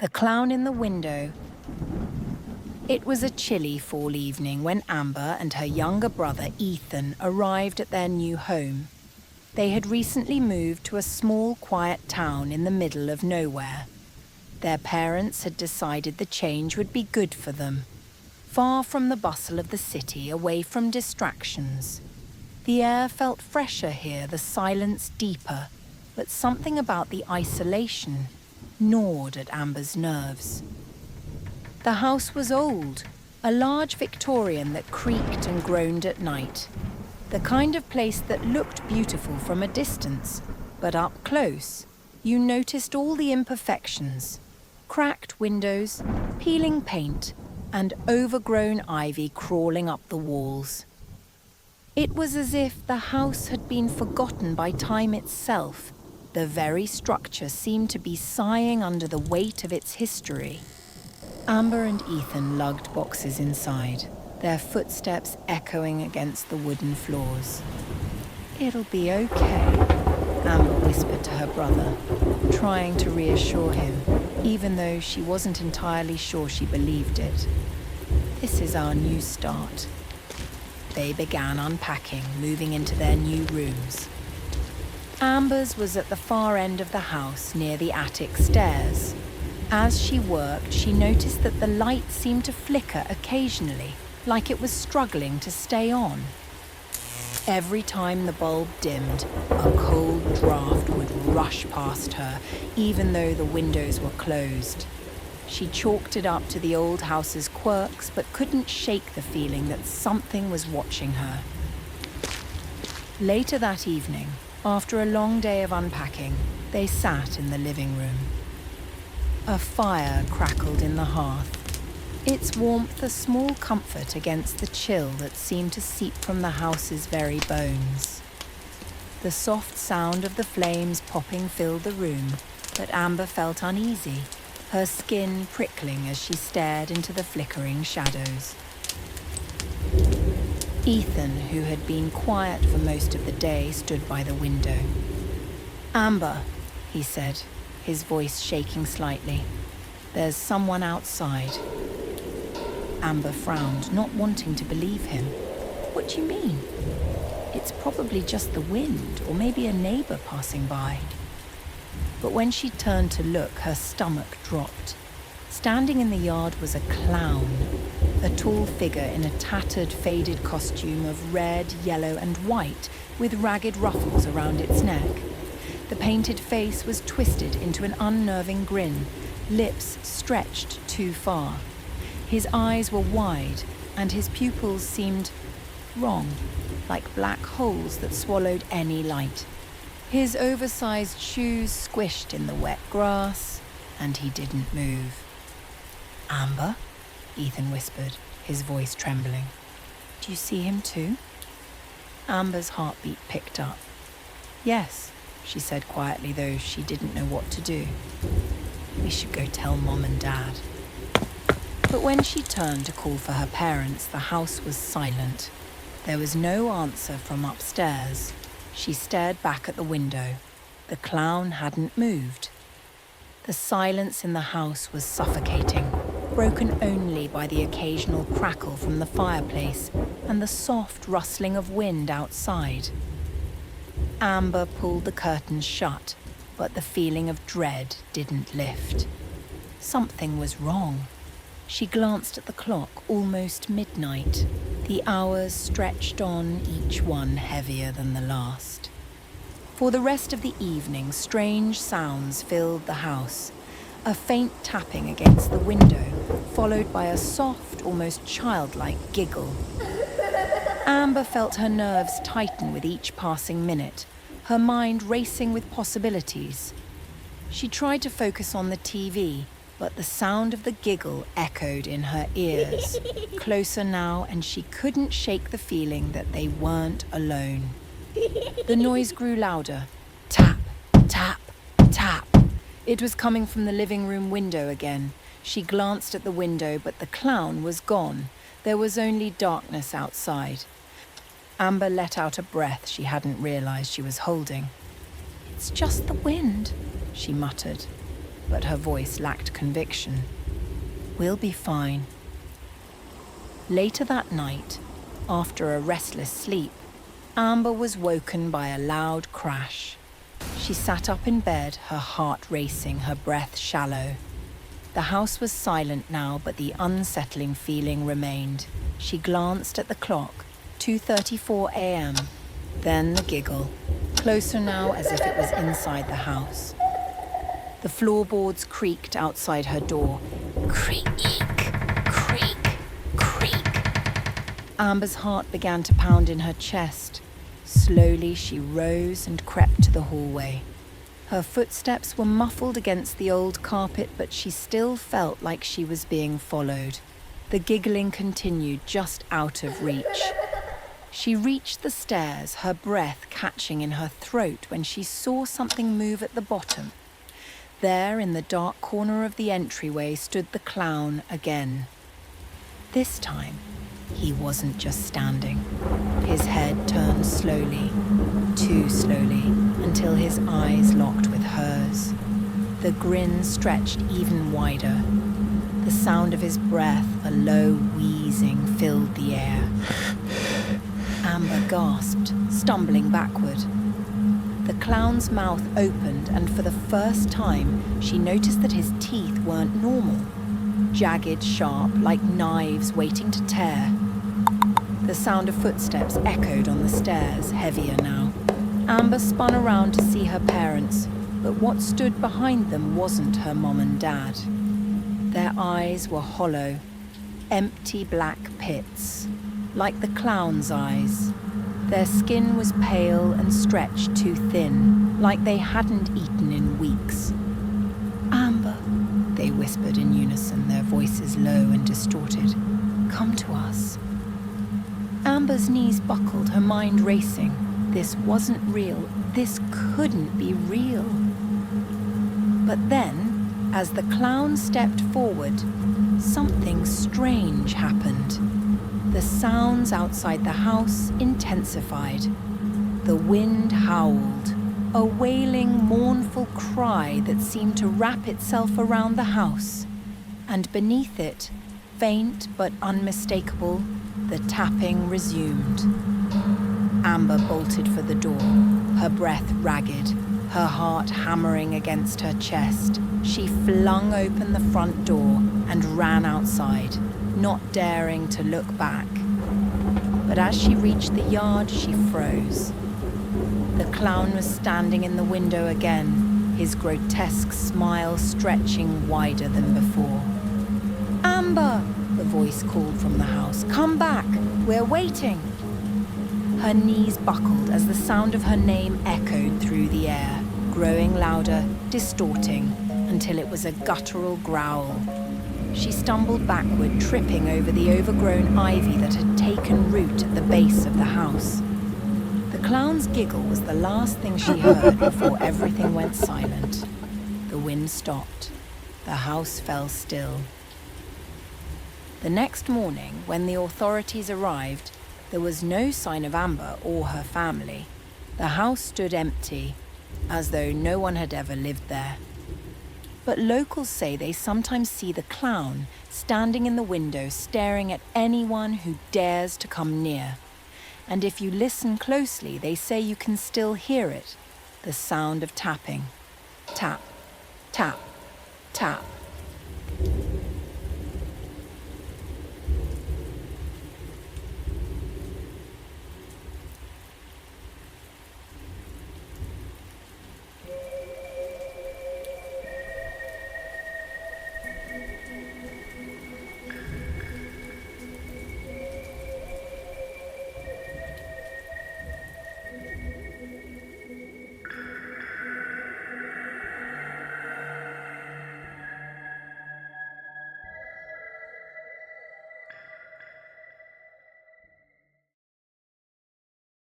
The clown in the window. It was a chilly fall evening when Amber and her younger brother Ethan arrived at their new home. They had recently moved to a small, quiet town in the middle of nowhere. Their parents had decided the change would be good for them. Far from the bustle of the city, away from distractions. The air felt fresher here, the silence deeper, but something about the isolation gnawed at Amber's nerves. The house was old, a large Victorian that creaked and groaned at night. The kind of place that looked beautiful from a distance, but up close, you noticed all the imperfections. Cracked windows, peeling paint, and overgrown ivy crawling up the walls. It was as if the house had been forgotten by time itself. The very structure seemed to be sighing under the weight of its history. Amber and Ethan lugged boxes inside, their footsteps echoing against the wooden floors. "It'll be okay," Amber whispered to her brother, trying to reassure him, even though she wasn't entirely sure she believed it. "This is our new start." They began unpacking, moving into their new rooms. Amber's was at the far end of the house, near the attic stairs. As she worked, she noticed that the light seemed to flicker occasionally, like it was struggling to stay on. Every time the bulb dimmed, a cold draft would rush past her, even though the windows were closed. She chalked it up to the old house's quirks, but couldn't shake the feeling that something was watching her. Later that evening, after a long day of unpacking, they sat in the living room. A fire crackled in the hearth, its warmth a small comfort against the chill that seemed to seep from the house's very bones. The soft sound of the flames popping filled the room, but Amber felt uneasy, her skin prickling as she stared into the flickering shadows. Ethan, who had been quiet for most of the day, stood by the window. "Amber," he said, his voice shaking slightly, "there's someone outside." Amber frowned, not wanting to believe him. "What do you mean?" "It's probably just the wind, or maybe a neighbor passing by." But when she turned to look, her stomach dropped. Standing in the yard was a clown, a tall figure in a tattered, faded costume of red, yellow, and white, with ragged ruffles around its neck. The painted face was twisted into an unnerving grin, lips stretched too far. His eyes were wide, and his pupils seemed wrong, like black holes that swallowed any light. His oversized shoes squished in the wet grass, and he didn't move. "Amber?" Ethan whispered, his voice trembling. "Do you see him too?" Amber's heartbeat picked up. "Yes," she said quietly, though she didn't know what to do. "We should go tell Mom and Dad." But when she turned to call for her parents, the house was silent. There was no answer from upstairs. She stared back at the window. The clown hadn't moved. The silence in the house was suffocating, broken only by the occasional crackle from the fireplace and the soft rustling of wind outside. Amber pulled the curtains shut, but the feeling of dread didn't lift. Something was wrong. She glanced at the clock, almost midnight. The hours stretched on, each one heavier than the last. For the rest of the evening, strange sounds filled the house. A faint tapping against the window, followed by a soft, almost childlike giggle. Amber felt her nerves tighten with each passing minute, her mind racing with possibilities. She tried to focus on the TV, but the sound of the giggle echoed in her ears, closer now, and she couldn't shake the feeling that they weren't alone. The noise grew louder. Tap, tap, tap. It was coming from the living room window again. She glanced at the window, but the clown was gone. There was only darkness outside. Amber let out a breath she hadn't realized she was holding. "It's just the wind," she muttered. but her voice lacked conviction. "We'll be fine." Later that night, after a restless sleep, Amber was woken by a loud crash. She sat up in bed, her heart racing, her breath shallow. The house was silent now, but the unsettling feeling remained. She glanced at the clock, 2:34 a.m., then the giggle, closer now as if it was inside the house. The floorboards creaked outside her door. Creak, creak, creak. Amber's heart began to pound in her chest. Slowly she rose and crept to the hallway. Her footsteps were muffled against the old carpet, but she still felt like she was being followed. The giggling continued just out of reach. She reached the stairs, her breath catching in her throat when she saw something move at the bottom. There, in the dark corner of the entryway, stood the clown again. This time, he wasn't just standing. His head turned slowly, too slowly, until his eyes locked with hers. The grin stretched even wider. The sound of his breath, a low wheezing, filled the air. Amber gasped, stumbling backward. The clown's mouth opened, and for the first time, she noticed that his teeth weren't normal. Jagged, sharp, like knives waiting to tear. The sound of footsteps echoed on the stairs, heavier now. Amber spun around to see her parents, but what stood behind them wasn't her mom and dad. Their eyes were hollow, empty black pits, like the clown's eyes. Their skin was pale and stretched too thin, like they hadn't eaten in weeks. "Amber," they whispered in unison, their voices low and distorted. "Come to us." Amber's knees buckled, her mind racing. This wasn't real. This couldn't be real. But then, as the clown stepped forward, something strange happened. The sounds outside the house intensified. The wind howled, a wailing, mournful cry that seemed to wrap itself around the house. And beneath it, faint but unmistakable, the tapping resumed. Amber bolted for the door, her breath ragged, her heart hammering against her chest. She flung open the front door and ran outside, not daring to look back. But as she reached the yard, she froze. The clown was standing in the window again, his grotesque smile stretching wider than before. "Amber!" the voice called from the house. "Come back! We're waiting!" Her knees buckled as the sound of her name echoed through the air, growing louder, distorting, until it was a guttural growl. She stumbled backward, tripping over the overgrown ivy that had taken root at the base of the house. The clown's giggle was the last thing she heard before everything went silent. The wind stopped. The house fell still. The next morning, when the authorities arrived, there was no sign of Amber or her family. The house stood empty, as though no one had ever lived there. But locals say they sometimes see the clown standing in the window staring at anyone who dares to come near. And if you listen closely, they say you can still hear it, the sound of tapping. Tap, tap, tap.